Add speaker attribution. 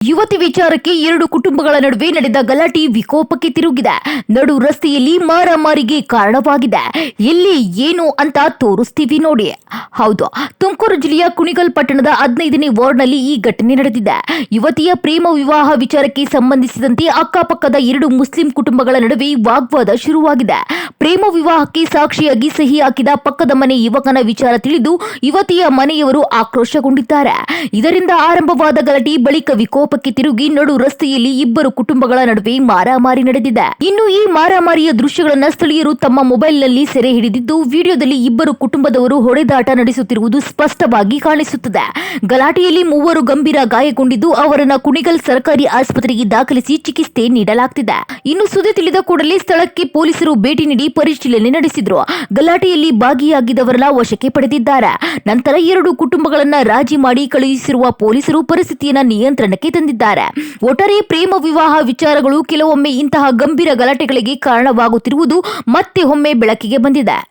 Speaker 1: ಯುವತಿ ವಿಚಾರಕ್ಕೆ ಎರಡು ಕುಟುಂಬಗಳ ನಡುವೆ ನಡೆದ ಗಲಾಟೆ ವಿಕೋಪಕ್ಕೆ ತಿರುಗಿದೆ. ನಡು ರಸ್ತೆಯಲ್ಲಿ ಮಾರಾಮಾರಿಗೆ ಕಾರಣವಾಗಿದೆ. ಎಲ್ಲಿ ಏನು ಅಂತ ತೋರಿಸ್ತೀವಿ ನೋಡಿ. ಹೌದು, ತುಮಕೂರು ಜಿಲ್ಲೆಯ ಕುಣಿಗಲ್ ಪಟ್ಟಣದ 15ನೇ ವಾರ್ಡ್ನಲ್ಲಿ ಈ ಘಟನೆ ನಡೆದಿದೆ. ಯುವತಿಯ ಪ್ರೇಮ ವಿವಾಹ ವಿಚಾರಕ್ಕೆ ಸಂಬಂಧಿಸಿದಂತೆ ಅಕ್ಕಪಕ್ಕದ ಎರಡು ಮುಸ್ಲಿಂ ಕುಟುಂಬಗಳ ನಡುವೆ ವಾಗ್ವಾದ ಶುರುವಾಗಿದೆ. ಪ್ರೇಮ ವಿವಾಹಕ್ಕೆ ಸಾಕ್ಷಿಯಾಗಿ ಸಹಿ ಹಾಕಿದ ಪಕ್ಕದ ಮನೆ ಯುವಕನ ವಿಚಾರ ತಿಳಿದು ಯುವತಿಯ ಮನೆಯವರು ಆಕ್ರೋಶಗೊಂಡಿದ್ದಾರೆ. ಇದರಿಂದ ಆರಂಭವಾದ ಗಲಾಟೆ ಬಳಿಕ ವಿಕೋಪಕ್ಕೆ ತಿರುಗಿ ನಡು ರಸ್ತೆಯಲ್ಲಿ ಇಬ್ಬರು ಕುಟುಂಬಗಳ ನಡುವೆ ಮಾರಾಮಾರಿ ನಡೆದಿದೆ. ಇನ್ನು ಈ ಮಾರಾಮಾರಿಯ ದೃಶ್ಯಗಳನ್ನ ಸ್ಥಳೀಯರು ತಮ್ಮ ಮೊಬೈಲ್ನಲ್ಲಿ ಸೆರೆ ಹಿಡಿದಿದ್ದು, ವಿಡಿಯೋದಲ್ಲಿ ಇಬ್ಬರು ಕುಟುಂಬದವರು ಹೊಡೆದಾಟ ನಡೆಸುತ್ತಿರುವುದು ಸ್ಪಷ್ಟವಾಗಿ ಕಾಣಿಸುತ್ತದೆ. ಗಲಾಟೆಯಲ್ಲಿ ಮೂವರು ಗಂಭೀರ ಗಾಯಗೊಂಡಿದ್ದು, ಅವರನ್ನ ಕುಣಿಗಲ್ ಸರ್ಕಾರಿ ಆಸ್ಪತ್ರೆಗೆ ದಾಖಲಿಸಿ ಚಿಕಿತ್ಸೆ ನೀಡಲಾಗುತ್ತಿದೆ. ಇನ್ನು ಸುದ್ದಿ ತಿಳಿದ ಕೂಡಲೇ ಸ್ಥಳಕ್ಕೆ ಪೊಲೀಸರು ಭೇಟಿ ನೀಡಿ ಪರಿಶೀಲನೆ ನಡೆಸಿದ್ರು. ಗಲಾಟೆಯಲ್ಲಿ ಭಾಗಿಯಾಗಿದ್ದವರನ್ನ ವಶಕ್ಕೆ ಪಡೆದಿದ್ದಾರೆ. ನಂತರ ಎರಡು ಕುಟುಂಬಗಳನ್ನ ರಾಜಿ ಮಾಡಿ ಕಳುಹಿಸಿರುವ ಪೊಲೀಸರು ಪರಿಸ್ಥಿತಿಯನ್ನ ನಿಯಂತ್ರಣಕ್ಕೆ ತಂದಿದ್ದಾರೆ. ಒಟ್ಟಾರೆ ಪ್ರೇಮ ವಿವಾಹ ವಿಚಾರಗಳು ಕೆಲವೊಮ್ಮೆ ಇಂತಹ ಗಂಭೀರ ಗಲಾಟೆಗಳಿಗೆ ಕಾರಣವಾಗುತ್ತಿರುವುದು ಮತ್ತೆ ಒಮ್ಮೆ ಬೆಳಕಿಗೆ ಬಂದಿದೆ.